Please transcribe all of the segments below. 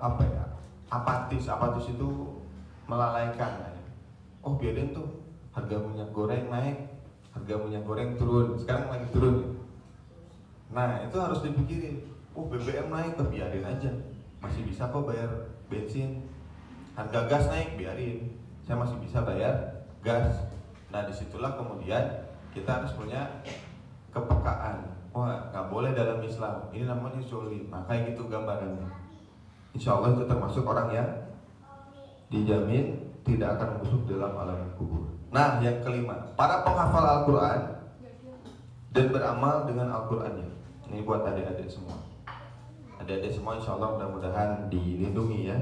apa ya, apatis itu melalaikan ya. Oh biarin tuh harga minyak goreng naik, harga minyak goreng turun, sekarang lagi turun ya. Nah itu harus dipikirin. Oh BBM naik, biarin aja, masih bisa kok bayar bensin. Harga gas naik, biarin, saya masih bisa bayar gas. Nah disitulah kemudian kita harus punya kepekaan. Wah nggak boleh dalam Islam, ini namanya zolim. Nah kayak gitu gambarannya. Insya Allah itu termasuk orang yang dijamin tidak akan masuk dalam alam kubur. Nah yang kelima, para penghafal Al-Quran dan beramal dengan Al-Qurannya. Ini buat adik-adik semua. Adik-adik semua insya Allah mudah-mudahan dilindungi ya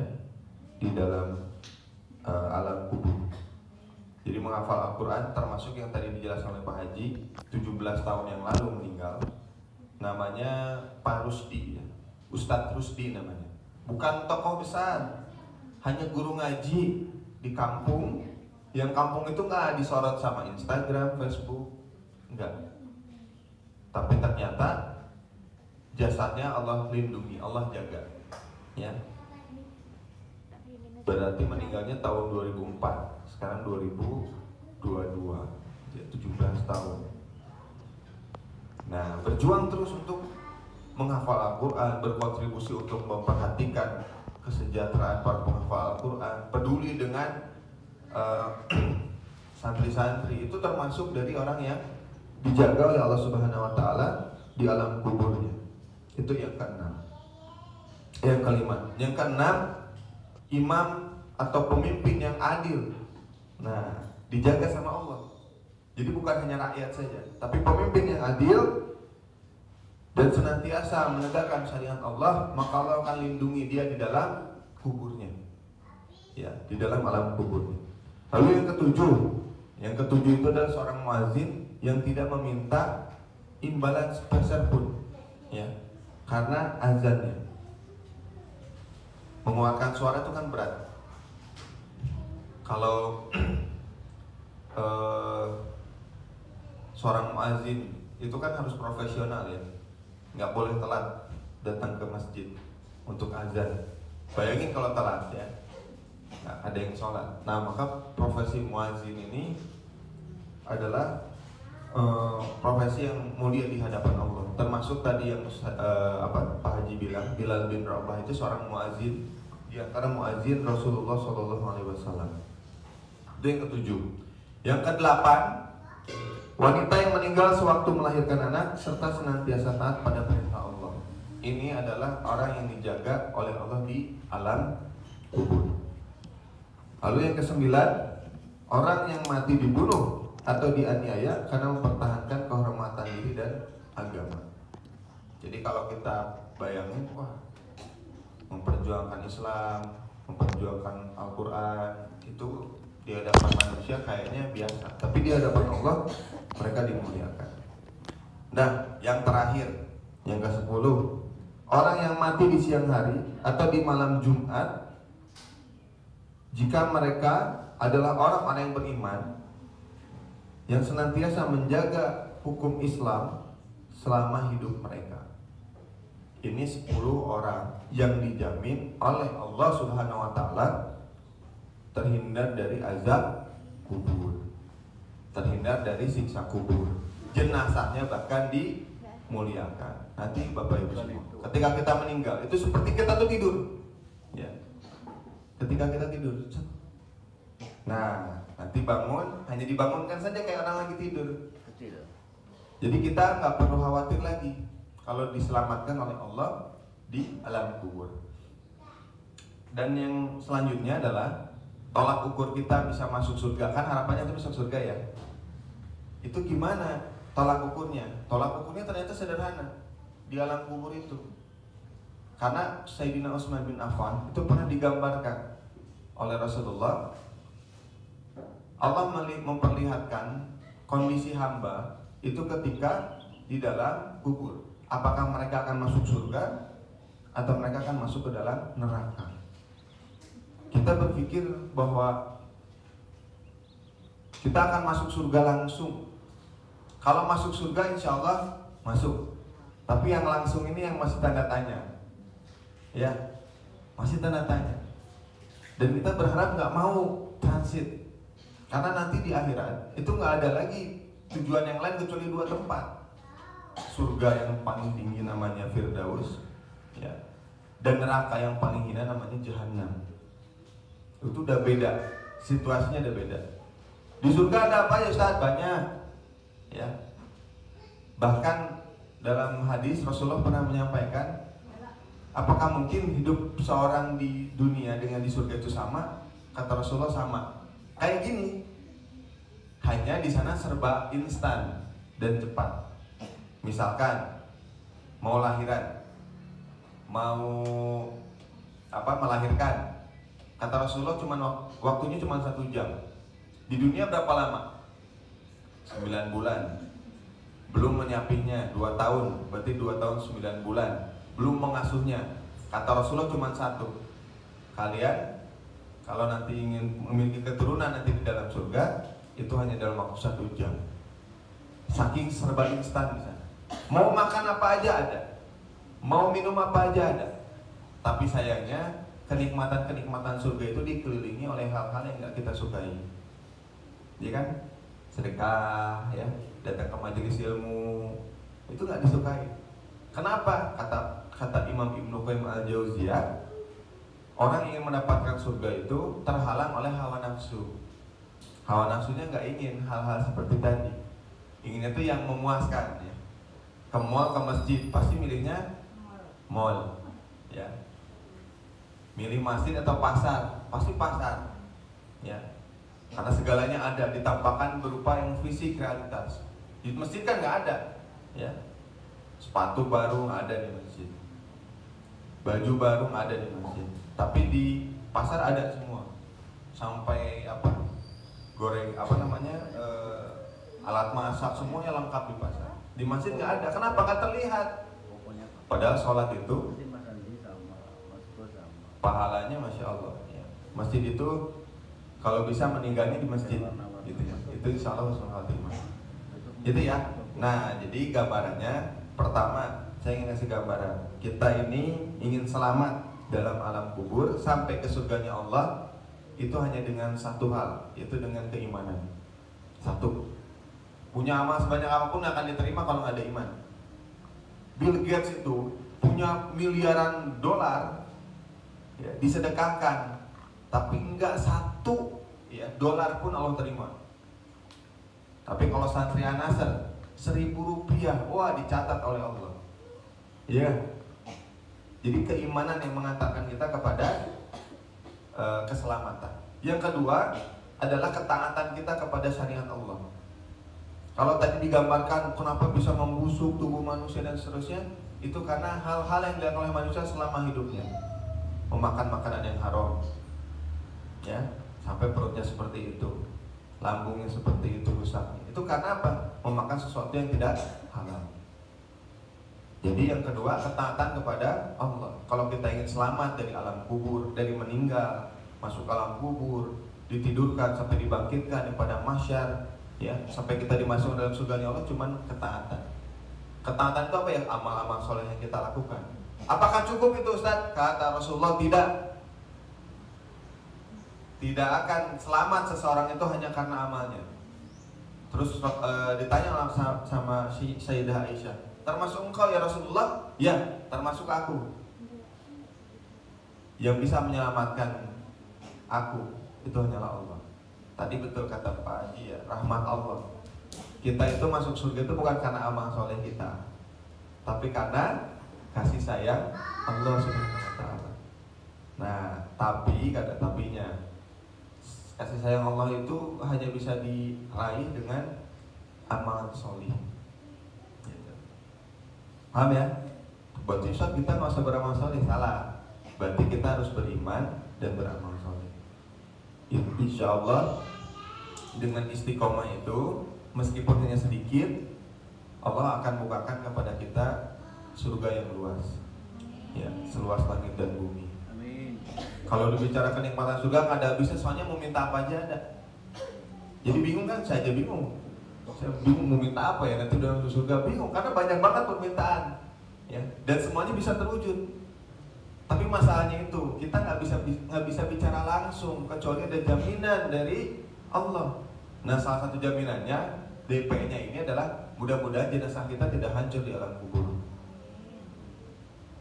di dalam alam kubur. Jadi menghafal Al-Quran termasuk yang tadi dijelaskan oleh Pak Haji, 17 tahun yang lalu meninggal. Namanya Pak Rusdi ya. Ustadz Rusdi namanya. Bukan tokoh besar, hanya guru ngaji di kampung. Yang kampung itu nggak disorot sama Instagram, Facebook, enggak. Tapi ternyata jasadnya Allah lindungi, Allah jaga. Ya. Berarti meninggalnya tahun 2004, sekarang 2022, 17 tahun. Nah, berjuang terus untuk menghafal Al-Quran, berkontribusi untuk memperhatikan kesejahteraan para penghafal Al-Quran, peduli dengan santri-santri. Itu termasuk dari orang yang dijaga oleh Allah Subhanahu Wa Taala di alam kuburnya. Itu yang keenam. Yang kelima, yang keenam, imam atau pemimpin yang adil. Nah, dijaga sama Allah. Jadi bukan hanya rakyat saja, tapi pemimpin yang adil dan senantiasa menegakkan syariat Allah, maka Allah akan lindungi dia di dalam kuburnya. Ya, di dalam alam kuburnya. Lalu yang ketujuh itu adalah seorang muazin yang tidak meminta imbalan sepeser pun, ya, karena azannya. Mengeluarkan suara itu kan berat. Kalau seorang muazin itu kan harus profesional ya, nggak boleh telat datang ke masjid untuk azan. Bayangin kalau telat ya, nggak ada yang sholat. Nah maka profesi muazin ini adalah profesi yang mulia di hadapan Allah. Termasuk tadi yang Pak Haji bilang, Bilal bin Rabah itu seorang muazin di antara muazin Rasulullah SAW. Itu yang ketujuh. Yang kedelapan, wanita yang meninggal sewaktu melahirkan anak serta senantiasa taat pada perintah Allah. Ini adalah orang yang dijaga oleh Allah di alam kubur. Lalu yang kesembilan, orang yang mati dibunuh atau dianiaya karena mempertahankan kehormatan diri dan agama. Jadi kalau kita bayangin, wah, memperjuangkan Islam, memperjuangkan Al-Quran, itu di hadapan manusia kayaknya biasa, tapi di hadapan Allah mereka dimuliakan. Nah, yang terakhir, yang ke-10, orang yang mati di siang hari atau di malam Jumat, jika mereka adalah orang-orang yang beriman, yang senantiasa menjaga hukum Islam selama hidup mereka. Ini 10 orang yang dijamin oleh Allah Subhanahu Wa Taala terhindar dari azab kubur, terhindar dari siksa kubur. Jenazahnya bahkan dimuliakan. Nanti Bapak Ibu semua, ketika kita meninggal itu seperti kita tuh tidur, ya. Ketika kita tidur, nah nanti bangun, hanya dibangunkan saja kayak orang lagi tidur. Jadi kita nggak perlu khawatir lagi kalau diselamatkan oleh Allah di alam kubur. Dan yang selanjutnya adalah tolak ukur kita bisa masuk surga. Kan harapannya itu masuk surga ya. Itu gimana tolak ukurnya? Tolak ukurnya ternyata sederhana di alam kubur itu. Karena Sayyidina Utsman bin Affan itu pernah digambarkan oleh Rasulullah. Allah memperlihatkan kondisi hamba itu ketika di dalam kubur. Apakah mereka akan masuk surga atau mereka akan masuk ke dalam neraka? Kita berpikir bahwa kita akan masuk surga langsung. Kalau masuk surga insya Allah masuk. Tapi yang langsung ini yang masih tanda tanya. Ya, Masih tanda tanya. Dan kita berharap nggak mau transit, karena nanti di akhirat itu nggak ada lagi tujuan yang lain kecuali dua tempat. Surga yang paling tinggi namanya Firdaus, ya, dan neraka yang paling hina namanya Jahannam. Itu udah beda, situasinya udah beda. Di surga ada apa ya Ustaz? Banyak, ya. Bahkan dalam hadis Rasulullah pernah menyampaikan, apakah mungkin hidup seorang di dunia dengan di surga itu sama? Kata Rasulullah sama. Kayak gini, hanya di sana serba instan dan cepat. Misalkan mau lahiran, mau melahirkan, kata Rasulullah waktunya cuma 1 jam. Di dunia berapa lama? 9 bulan. Belum menyapinya 2 tahun, berarti 2 tahun 9 bulan. Belum mengasuhnya. Kata Rasulullah cuma 1. Kalian kalau nanti ingin memiliki keturunan nanti di dalam surga, itu hanya dalam waktu 1 jam. Saking serba instan di sana. Mau makan apa aja ada, mau minum apa aja ada. Tapi sayangnya kenikmatan-kenikmatan surga itu dikelilingi oleh hal-hal yang nggak kita sukai. Iya kan? Sedekah, ya, datang ke majelis ilmu, itu nggak disukai. Kenapa? Kata Imam Ibnu Qayyim al-Jauziyah, orang yang ingin mendapatkan surga itu terhalang oleh hawa nafsu. Hawa nafsunya nggak ingin hal-hal seperti tadi. Inginnya itu yang memuaskan, ya. Ke mall, ke masjid, pasti milihnya mall, ya. Milih masjid atau pasar, pasti pasar, ya. Karena segalanya ada, ditampakkan berupa yang fisik, realitas. Di masjid kan nggak ada, ya. Sepatu baru nggak ada di masjid, baju baru nggak ada di masjid. Tapi di pasar ada semua, sampai goreng alat masak semuanya lengkap di pasar. Di masjid nggak ada. Kenapa? Nggak terlihat. Padahal sholat itu pahalanya masya Allah, ya. Masjid itu kalau bisa meninggalnya di masjid, gitu ya. Itu insya Allah husnul khatimah. Gitu ya. Nah, jadi gambarannya pertama saya ingin kasih gambaran. Kita ini ingin selamat dalam alam kubur sampai ke surganya Allah, itu hanya dengan satu hal, yaitu dengan keimanan. Satu, punya amal sebanyak apapun nggak akan diterima kalau nggak ada iman. Bill Gates itu punya miliaran dolar, ya, disedekahkan, tapi nggak satu, ya, dolar pun Allah terima. Tapi kalau santri An-Nasr 1.000 rupiah, wah, dicatat oleh Allah. Ya. Jadi keimanan yang mengantarkan kita kepada keselamatan. Yang kedua adalah ketaatan kita kepada syariat Allah. Kalau tadi digambarkan kenapa bisa membusuk tubuh manusia dan seterusnya, itu karena hal-hal yang dilakukan oleh manusia selama hidupnya. Memakan makanan yang haram, ya, sampai perutnya seperti itu, lambungnya seperti itu rusak. Itu karena apa? Memakan sesuatu yang tidak halal. Jadi yang kedua, ketaatan kepada Allah. Kalau kita ingin selamat dari alam kubur, dari meninggal, masuk ke alam kubur, ditidurkan sampai dibangkitkan pada mahsyar, ya, sampai kita dimasukkan dalam surganya Allah, cuman ketaatan. Ketaatan itu apa ya? Amal-amal soleh yang kita lakukan. Apakah cukup itu Ustaz? Kata Rasulullah, tidak. Tidak akan selamat seseorang itu hanya karena amalnya. Terus ditanya sama Sayyidah Aisyah, termasuk engkau ya Rasulullah? Ya, termasuk aku. Yang bisa menyelamatkan aku itu hanyalah Allah. Tadi betul kata Pak Haji, ya, rahmat Allah. Kita itu masuk surga itu bukan karena amal soleh kita, tapi karena kasih sayang Allah Subhanahu wa ta'ala. Nah, tapi kata tapinya, kasih sayang Allah itu hanya bisa diraih dengan amalan soleh. Gitu. Paham ya? Berarti Ustaz kita nggak usah beramal soleh, salah. Berarti kita harus beriman dan beramal soleh. Insya Allah dengan istiqomah itu, meskipun hanya sedikit, Allah akan bukakan kepada kita surga yang luas, ya, seluas langit dan bumi. Amin. Kalau dibicara kenikmatan surga nggak ada habisnya, soalnya mau minta apa aja ada. Jadi bingung kan? Saya aja bingung. Saya bingung mau minta apa ya nanti dalam surga, bingung karena banyak banget permintaan, ya, dan semuanya bisa terwujud. Tapi masalahnya itu kita nggak bisa bicara langsung kecuali ada jaminan dari Allah. Nah, salah satu jaminannya DP-nya ini adalah mudah-mudahan jenazah kita tidak hancur di alam kubur.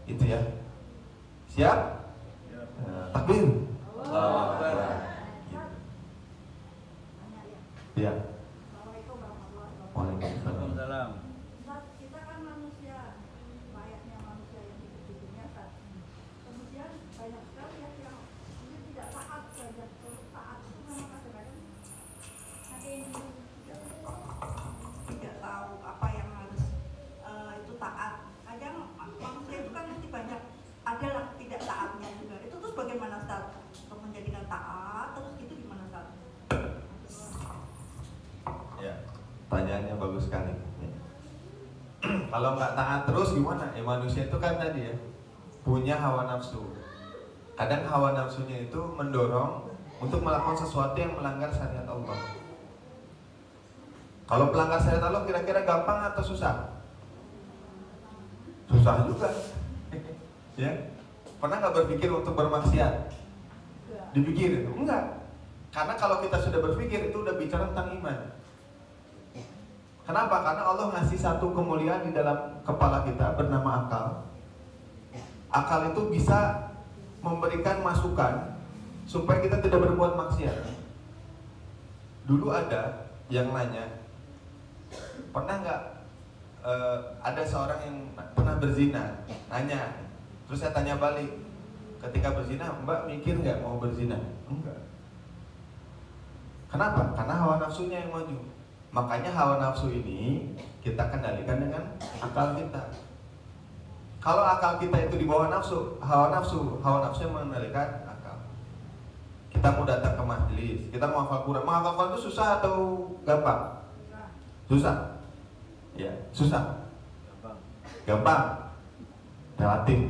Itu ya. Siap? Takbir. Allahu Akbar. Ya. Waalaikumsalam. Kita kan manusia, layaknya manusia yang hidup di dunia saat ini. Kemudian banyak sekali yang mungkin tidak taat saja. Taat itu memang kadang-kadang ada yang tidak tahu apa yang harus itu taat. Kadang manusia itu kan nanti banyak adalah tidak taatnya juga. Itu terus bagaimana Ustaz? Untuk menjadikan taat terus itu gimana Ustaz? Ya, pertanyaannya bagus sekali. Ya. Kalau nggak taat terus gimana? Ya manusia itu kan tadi ya punya hawa nafsu. Kadang hawa nafsunya itu mendorong untuk melakukan sesuatu yang melanggar syariat Allah. Kalau pelanggar syariat Allah kira-kira gampang atau susah? Susah juga. Ya, pernah nggak berpikir untuk bermaksiat? Dipikir itu? Enggak. Karena kalau kita sudah berpikir itu udah bicara tentang iman. Kenapa? Karena Allah ngasih satu kemuliaan di dalam kepala kita bernama akal. Akal itu bisa memberikan masukan supaya kita tidak berbuat maksiat. Dulu ada yang nanya, pernah nggak ada seorang yang pernah berzina? Nanya, terus saya tanya balik, ketika berzina, Mbak mikir nggak mau berzina? Enggak. Kenapa? Karena hawa nafsunya yang maju. Makanya hawa nafsu ini kita kendalikan dengan akal kita. Kalau akal kita itu di bawah nafsu, hawa nafsu yang mengendalikan akal. Kita mau datang ke majelis, kita mau hafal Quran. Menghafal Quran itu susah atau gampang? Susah. Ya, susah. Gampang. Relatif.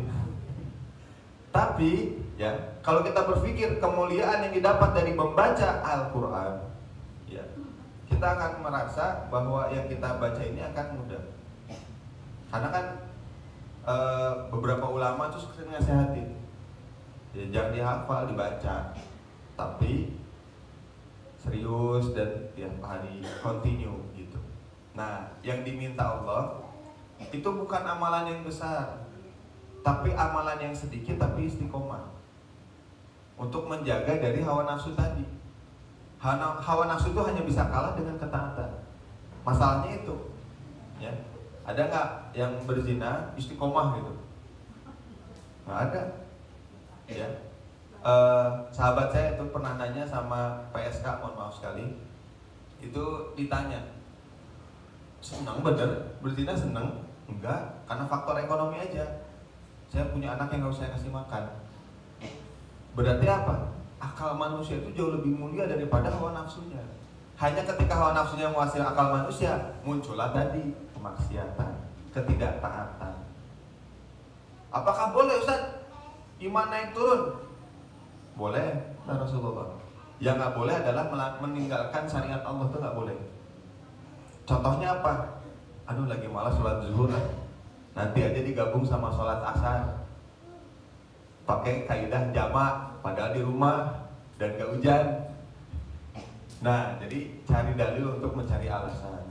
Tapi ya, kalau kita berpikir kemuliaan yang didapat dari membaca Al-Quran, ya, kita akan merasa bahwa yang kita baca ini akan mudah. Karena kan beberapa ulama tuh sering nasihatin, ya, jangan dihafal, dibaca, tapi serius dan tiap hari continue gitu. Nah, yang diminta Allah itu bukan amalan yang besar, tapi amalan yang sedikit tapi istiqomah untuk menjaga dari hawa nafsu tadi. Hawa nafsu itu hanya bisa kalah dengan ketaatan. Masalahnya itu, ya. Ada nggak yang berzina istiqomah gitu? Nggak ada. Ya. Sahabat saya itu pernah nanya sama PSK, mohon maaf sekali. Itu ditanya, senang bener berzina senang? Enggak, karena faktor ekonomi aja. Saya punya anak yang harus saya kasih makan. Berarti apa? Akal manusia itu jauh lebih mulia daripada hawa nafsunya. Hanya ketika hawa nafsunya menguasai akal manusia, muncullah tadi kemaksiatan, ketidaktaatan. Apakah boleh Ustaz iman naik turun? Boleh, nah Rasulullah. Yang nggak boleh adalah meninggalkan syariat Allah, itu nggak boleh. Contohnya apa? Aduh, lagi malas sholat zuhur, nanti aja digabung sama sholat asar. Pakai kaidah jamak, padahal di rumah dan gak hujan. Nah, jadi cari dalil untuk mencari alasan.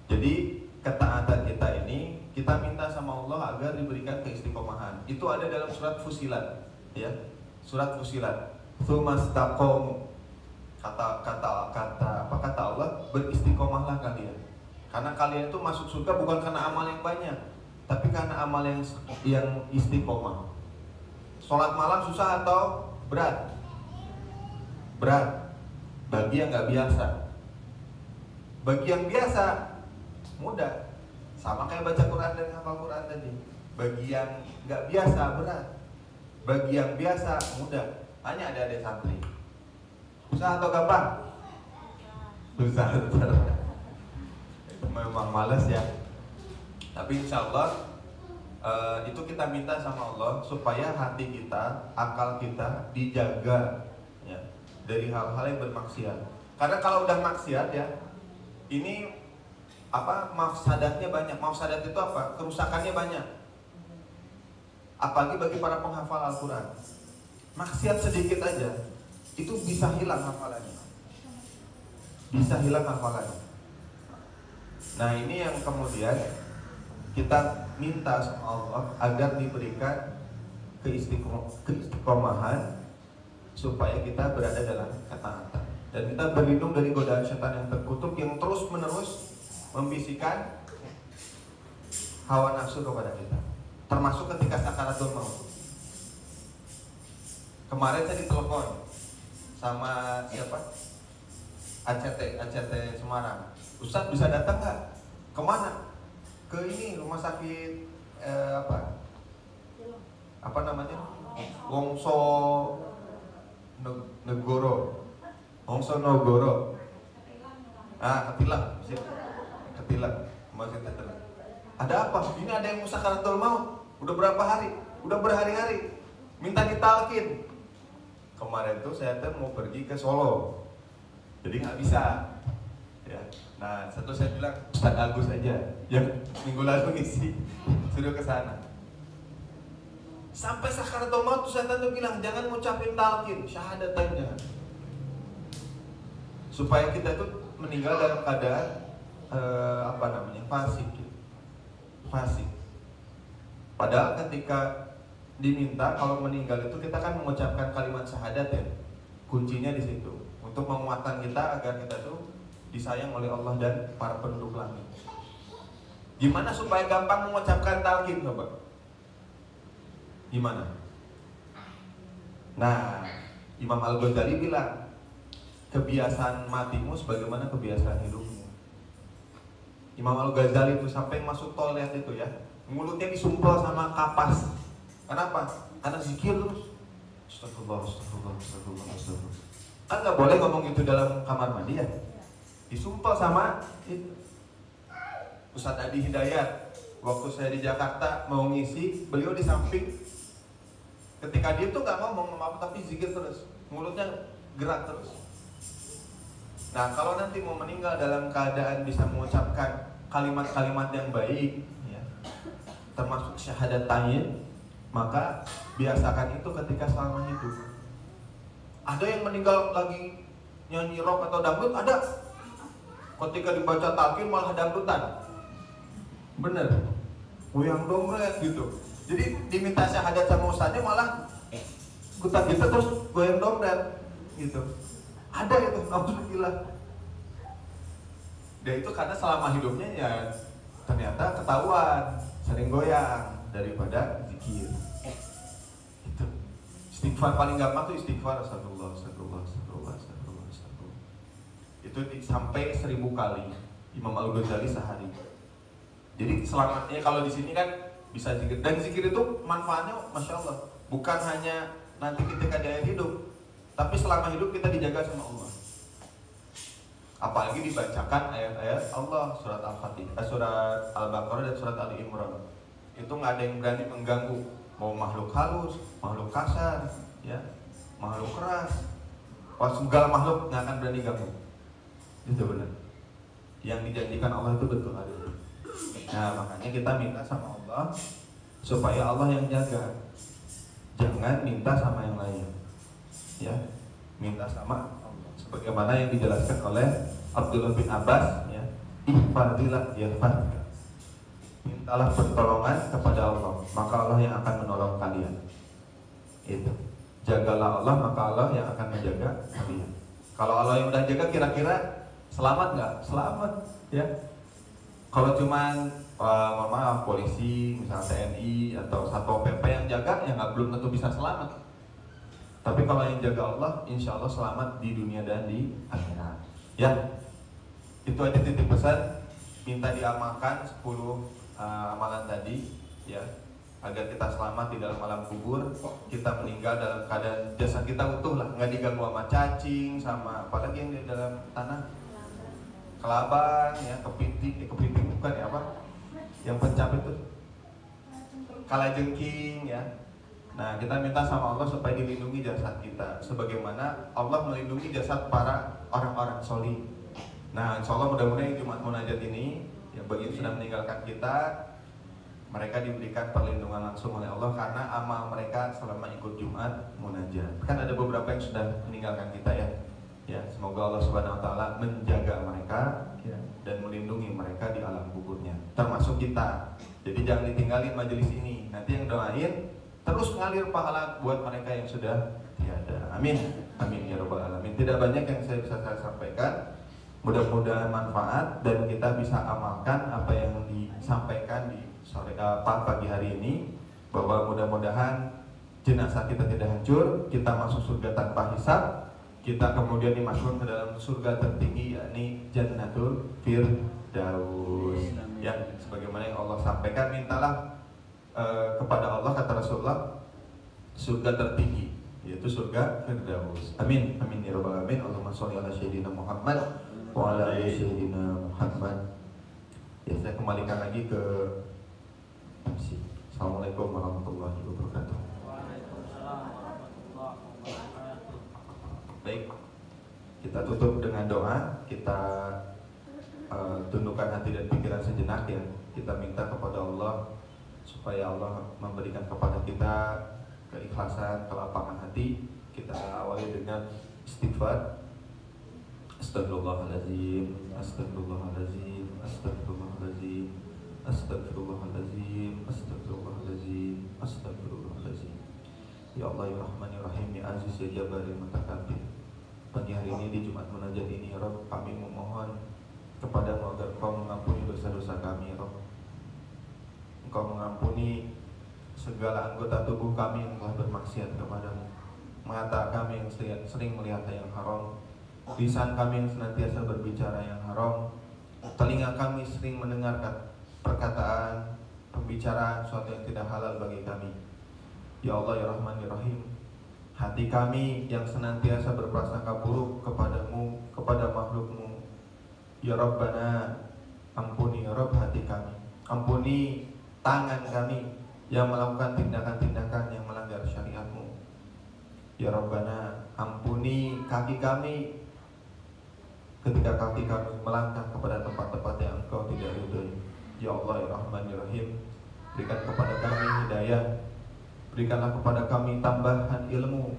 Jadi ketaatan kita ini kita minta sama Allah agar diberikan keistiqomahan. Itu ada dalam surat Fusilat, ya. Surat Fusilat. Tsumastaqomu. Kata Allah, beristiqomahlah kalian. Karena kalian itu masuk surga bukan karena amal yang banyak, tapi karena amal yang istiqomah. Sholat malam susah atau berat? Berat. Bagi yang nggak biasa. Bagi yang biasa mudah. Sama kayak baca Quran dan hafal Quran tadi. Bagi yang nggak biasa berat. Bagi yang biasa mudah. Hanya ada santri. Susah atau gampang? Susah. Itu memang malas ya. Tapi insya Allah itu kita minta sama Allah supaya hati kita, akal kita dijaga, ya, dari hal-hal yang bermaksiat. Karena kalau udah maksiat ya, ini apa, mafsadatnya banyak. Mafsadat itu apa? Kerusakannya banyak. Apalagi bagi para penghafal Al-Quran, maksiat sedikit aja itu bisa hilang hafalannya, bisa hilang hafalannya. Nah ini yang kemudian kita minta sama Allah agar diberikan keistiqomahan supaya kita berada dalam ketaatan dan kita berlindung dari godaan setan yang terkutuk yang terus menerus membisikkan hawa nafsu kepada kita, termasuk ketika sakaratul maut. Kemarin saya ditelepon sama siapa? ACT Semarang. Ustadz bisa datang nggak? Kemana? Ke ini rumah sakit apa namanya? Wongso Negoro. Wongso Nogoro. Ketilang. Masih Ketilang. Ada apa? Ini ada yang sakaratul maut. Udah berapa hari? Udah berhari-hari. Minta ditalkin. Kemarin tuh saya mau pergi ke Solo. Jadi nggak bisa. Ya. Nah, satu saya bilang Ustadz Agus aja yang minggu lalu ngisi suruh ke sana. Sampai sakaratul maut tuh saya tuh bilang jangan ngucapin talqin, syahadatain jangan. Supaya kita itu meninggal dalam keadaan fasik. Padahal ketika diminta kalau meninggal itu kita kan mengucapkan kalimat syahadat ya. Kuncinya di situ untuk menguatkan kita agar kita tuh disayang oleh Allah dan para penduduk langit. Gimana supaya gampang mengucapkan talqin coba? Gimana? Nah, Imam Al-Ghazali bilang kebiasaan matimu sebagaimana kebiasaan hidupmu. Imam Al-Ghazali itu sampai masuk toilet itu ya, mulutnya disumpel sama kapas. Kenapa? Karena zikir terus. Astagfirullah. Kan nggak boleh ngomong itu dalam kamar mandi ya. Disumpel sama itu. Ustadz Adi Hidayat, waktu saya di Jakarta mau ngisi, beliau di samping. Ketika dia tuh nggak ngomong apa tapi zikir terus, mulutnya gerak terus. Nah kalau nanti mau meninggal dalam keadaan bisa mengucapkan kalimat-kalimat yang baik, ya, termasuk syahadatain, maka biasakan itu ketika selama hidup. Ada yang meninggal lagi nyanyi rock atau dangdut, ada. Ketika dibaca talqin malah dangdutan. Bener, goyang dompet gitu. Jadi diminta syahadat sama ustaznya malah ikutan gitu terus goyang dompet gitu. Ada itu, alhamdulillah. Dan itu karena selama hidupnya ya ternyata ketahuan sering goyang daripada zikir. Itu istighfar paling gampang tuh istighfar astagfirullah. Itu sampai 1000 kali Imam Al-Ghazali sehari. Jadi selamatnya kalau di sini kan bisa zikir, dan zikir itu manfaatnya masya Allah bukan hanya nanti ketika dia hidup, tapi selama hidup kita dijaga sama Allah. Apalagi dibacakan ayat-ayat Allah, surat Al-Fatihah, surat Al-Baqarah dan surat Ali Imran. Itu nggak ada yang berani mengganggu, mau makhluk halus, makhluk kasar, ya, makhluk keras, segala makhluk nggak akan berani ganggu. Itu benar. Yang dijanjikan Allah itu betul ada. Nah makanya kita minta sama Allah supaya Allah yang jaga. Jangan minta sama yang lain. Ya, minta sama Allah. Sebagaimana yang dijelaskan oleh Abdullah bin Abbas, ya, ihfadillah yahfadka. Mintalah pertolongan kepada Allah, maka Allah yang akan menolong kalian. Itu. Jagalah Allah, maka Allah yang akan menjaga kalian. Kalau Allah yang udah jaga, kira-kira selamat nggak? Selamat, ya. Kalau cuman mohon maaf polisi, misalnya TNI atau Satpol PP yang jaga, ya nggak belum tentu bisa selamat. Tapi kalau yang jaga Allah, insya Allah selamat di dunia dan di akhirat. Ya, itu aja titik pesan. Minta diamalkan 10 amalan tadi, ya, agar kita selamat di dalam alam kubur. Kita meninggal dalam keadaan jasad kita utuh lah, nggak diganggu sama cacing, sama apalagi yang di dalam tanah. Kelabang, ya, kepiting bukan ya apa? Yang pencap itu kalajengking, ya. Nah, kita minta sama Allah supaya dilindungi jasad kita, sebagaimana Allah melindungi jasad para orang-orang solih. Nah, insya Allah mudah-mudahan Jumat Munajat ini, ya, bagi yang sudah meninggalkan kita, mereka diberikan perlindungan langsung oleh Allah karena amal mereka selama ikut Jumat munajat. Kan ada beberapa yang sudah meninggalkan kita ya. Ya, semoga Allah Subhanahu wa taala menjaga mereka ya, dan melindungi mereka di alam kuburnya. Termasuk kita. Jadi jangan ditinggalin majelis ini. Nanti yang doain terus mengalir pahala buat mereka yang sudah tiada. Amin. Amin ya rabbal alamin. Tidak banyak yang bisa saya sampaikan. Mudah-mudahan manfaat dan kita bisa amalkan apa yang disampaikan di sore pagi hari ini, bahwa mudah-mudahan jenazah kita tidak hancur, kita masuk surga tanpa hisab, kita kemudian dimasukkan ke dalam surga tertinggi, yakni Jannatul Firdaus. Yang sebagaimana yang Allah sampaikan, mintalah kepada Allah, kata Rasulullah, surga tertinggi, yaitu surga Firdaus. Amin. Amin ya rabbal alamin. Allahumma sholli ala sayyidina Muhammad wa ala ali sayyidina Muhammad. Ya, saya kembalikan lagi ke Assalamualaikum warahmatullahi wabarakatuh. Waalaikumsalam warahmatullahi wabarakatuh. Baik, kita tutup dengan doa. Kita tundukkan hati dan pikiran sejenak ya. Kita minta kepada Allah supaya Allah memberikan kepada kita keikhlasan, kelapangan hati. Kita awali dengan istighfar. Astagfirullahaladzim, astagfirullahaladzim, astagfirullahaladzim, astagfirullahaladzim, astagfirullahaladzim, astagfirullahaladzim. Ya Allah ya Rahman ya Rahim ya Aziz ya Jabbar ya Mutakabbir. Pagi hari ini di Jumat Munajat ini ya Rabb, kami memohon kepadamu agar Engkau mengampuni dosa-dosa kami ya Rabb. Engkau mengampuni segala anggota tubuh kami yang telah bermaksiat kepadamu, mata kami yang sering melihat yang haram, lisan kami yang senantiasa berbicara yang haram, telinga kami sering mendengarkan perkataan, pembicaraan suatu yang tidak halal bagi kami. Ya Allah ya Rahman ya Rahim, hati kami yang senantiasa berprasangka buruk kepadamu, kepada makhlukmu. Ya Rabbana, ampuni ya Rabb hati kami, ampuni tangan kami yang melakukan tindakan-tindakan yang melanggar syariatmu. Ya Rabbana, ampuni kaki kami ketika kaki kami melangkah kepada tempat-tempat yang Engkau tidak ridhoi. Ya Allah ya Rahman ya Rahim, berikan kepada kami hidayah, berikanlah kepada kami tambahan ilmu,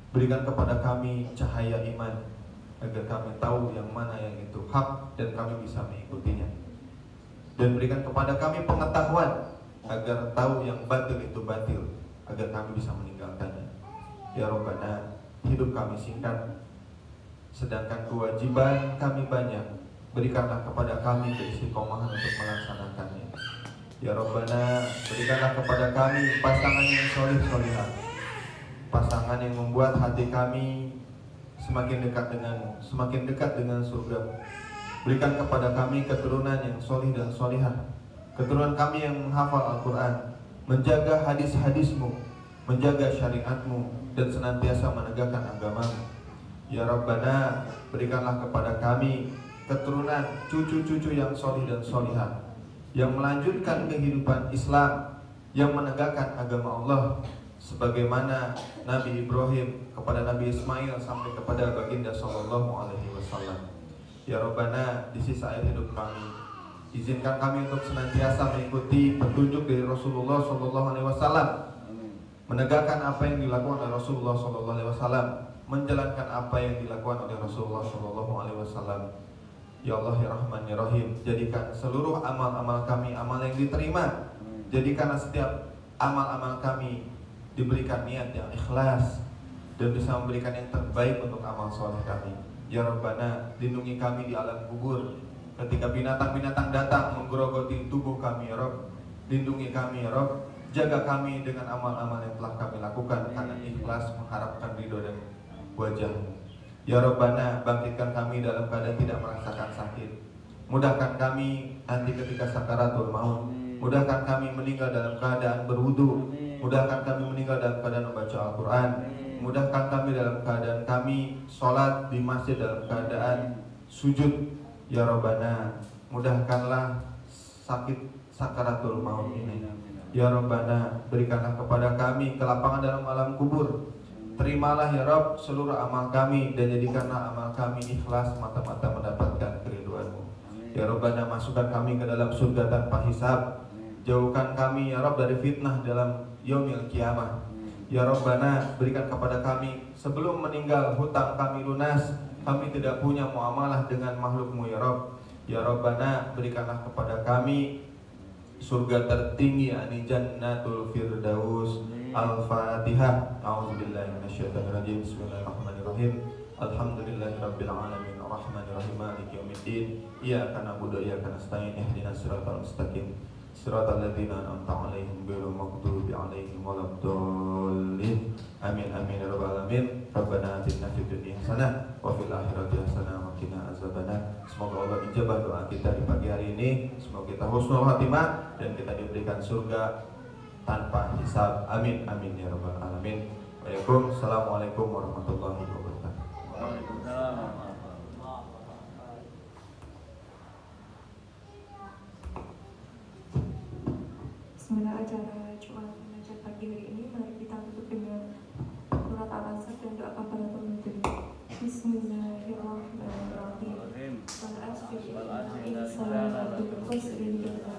berikan kepada kami cahaya iman, agar kami tahu yang mana yang itu hak dan kami bisa mengikutinya. Dan berikan kepada kami pengetahuan agar tahu yang batil itu batil, agar kami bisa meninggalkannya. Ya Rabbana, hidup kami singkat, sedangkan kewajiban kami banyak. Berikanlah kepada kami keistiqomahan untuk melaksanakannya. Ya Rabbana, berikanlah kepada kami pasangan yang solih-solihah, pasangan yang membuat hati kami semakin dekat dengan surga. Berikan kepada kami keturunan yang solih dan solihah, keturunan kami yang menghafal Al-Quran, menjaga hadis-hadismu, menjaga syariatmu, dan senantiasa menegakkan agamamu. Ya Rabbana, berikanlah kepada kami keturunan cucu-cucu yang solih dan solihah, yang melanjutkan kehidupan Islam, yang menegakkan agama Allah, sebagaimana Nabi Ibrahim kepada Nabi Ismail sampai kepada baginda Sallallahu Alaihi Wasallam. Ya Rabbana, di sisa akhir hidup kami, izinkan kami untuk senantiasa mengikuti petunjuk dari Rasulullah Sallallahu Alaihi Wasallam, menegakkan apa yang dilakukan oleh Rasulullah Sallallahu Alaihi Wasallam, menjalankan apa yang dilakukan oleh Rasulullah Sallallahu Alaihi Wasallam. Ya Allah ya Rahman ya Rahim, jadikan seluruh amal-amal kami amal yang diterima. Jadikanlah setiap amal-amal kami diberikan niat yang ikhlas dan bisa memberikan yang terbaik untuk amal soleh kami. Ya Rabbana, lindungi kami di alam kubur ketika binatang-binatang datang menggerogoti tubuh kami ya Rabb. Lindungi kami ya Rabb, jaga kami dengan amal-amal yang telah kami lakukan karena ikhlas mengharapkan ridho dan wajah-Mu. Ya Rabbana, bangkitkan kami dalam keadaan tidak merasakan sakit. Mudahkan kami nanti ketika sakaratul maut. Mudahkan kami meninggal dalam keadaan berwudu. Mudahkan kami meninggal dalam keadaan membaca Al-Quran. Mudahkan kami dalam keadaan kami sholat di masjid dalam keadaan sujud. Ya Rabbana, mudahkanlah sakit sakaratul maut ini. Ya Rabbana, berikanlah kepada kami kelapangan dalam alam kubur. Terimalah ya Rabb seluruh amal kami dan jadikanlah amal kami ikhlas mata-mata mendapatkan keriduan-Mu. Ya Rabbana, masukkan kami ke dalam surga tanpa hisab. Jauhkan kami ya Rabb dari fitnah dalam yaumil qiyamah. Ya Rabbana, berikan kepada kami sebelum meninggal hutang kami lunas. Kami tidak punya muamalah dengan makhluk-Mu ya Rabb. Ya Rabbana, berikanlah kepada kami surga tertinggi, yakni Jannatul Firdaus. Al-Fatihah. A'udzubillahi minasyaitonirrajim. Bismillahirrahmanirrahim. Alhamdulillahirabbil alamin arrahmanirrahim maliki yaumiddin. Iyyaka na'budu wa iyyaka nasta'in. Ihdinas siratal mustaqim. Siratal ladzina an'amta 'alaihim ghairil maghdubi 'alaihim waladdallin. Amin amin ya rabbal alamin. Rabbana atina fid dunya hasanah wa fil akhirati hasanah wa qina azabannar. Semoga Allah ijabah doa kita di pagi hari ini. Semoga kita husnul khatimah dan kita diberikan surga tanpa hisab. Amin amin ya rabbal alamin. Waalaikumsalam warahmatullahi wabarakatuh. Waalaikumsalam. Sebenarnya acara Jumat Munajat pagi hari ini mari kita tutup dengan surat Al-Asr dan doa kafaratul majlis. Bismillahirrahmanirrahim. Wal asri innal insana lafi khusr illa